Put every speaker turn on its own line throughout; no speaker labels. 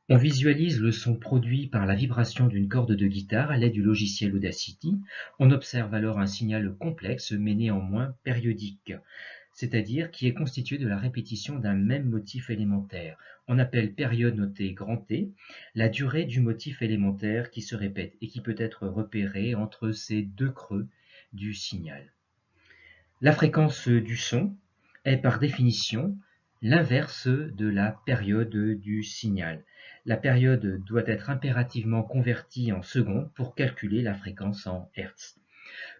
On visualise le son produit par la vibration d'une corde de guitare à l'aide du logiciel Audacity. On observe alors un signal complexe mais néanmoins périodique, c'est-à-dire qui est constitué de la répétition d'un même motif élémentaire. On appelle période notée grand T la durée du motif élémentaire qui se répète et qui peut être repérée entre ces deux creux du signal. La fréquence du son est par définition l'inverse de la période du signal. La période doit être impérativement convertie en secondes pour calculer la fréquence en Hertz.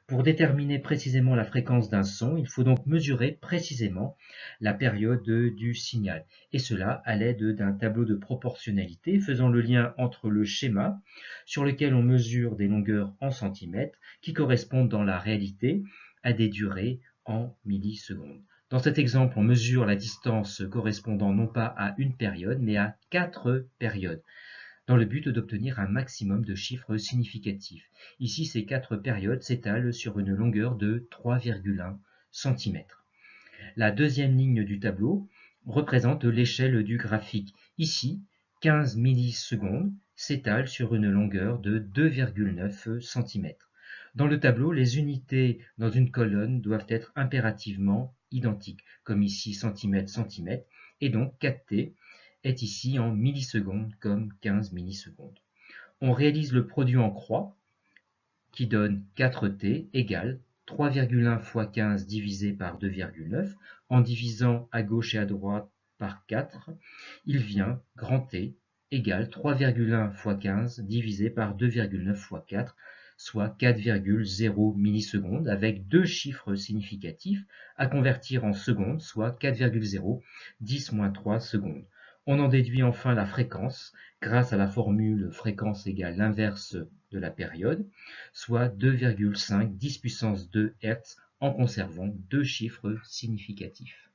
Pour déterminer précisément la fréquence d'un son, il faut donc mesurer précisément la période du signal, et cela à l'aide d'un tableau de proportionnalité faisant le lien entre le schéma, sur lequel on mesure des longueurs en centimètres, qui correspondent dans la réalité à des durées en millisecondes. Dans cet exemple, on mesure la distance correspondant non pas à une période, mais à 4 périodes, dans le but d'obtenir un maximum de chiffres significatifs. Ici, ces 4 périodes s'étalent sur une longueur de 3,1 cm. La deuxième ligne du tableau représente l'échelle du graphique. Ici, 15 millisecondes s'étalent sur une longueur de 2,9 cm. Dans le tableau, les unités dans une colonne doivent être impérativement identiques, comme ici cm, cm, et donc 4T est ici en millisecondes comme 15 millisecondes. On réalise le produit en croix qui donne 4T égale 3,1 fois 15 divisé par 2,9. En divisant à gauche et à droite par 4, il vient grand T égale 3,1 fois 15 divisé par 2,9 fois 4, soit 4,0 millisecondes, avec deux chiffres significatifs à convertir en secondes, soit 4,0, 10-3 secondes. On en déduit enfin la fréquence grâce à la formule fréquence égale l'inverse de la période, soit 2,5 10 puissance 2 Hz, en conservant deux chiffres significatifs.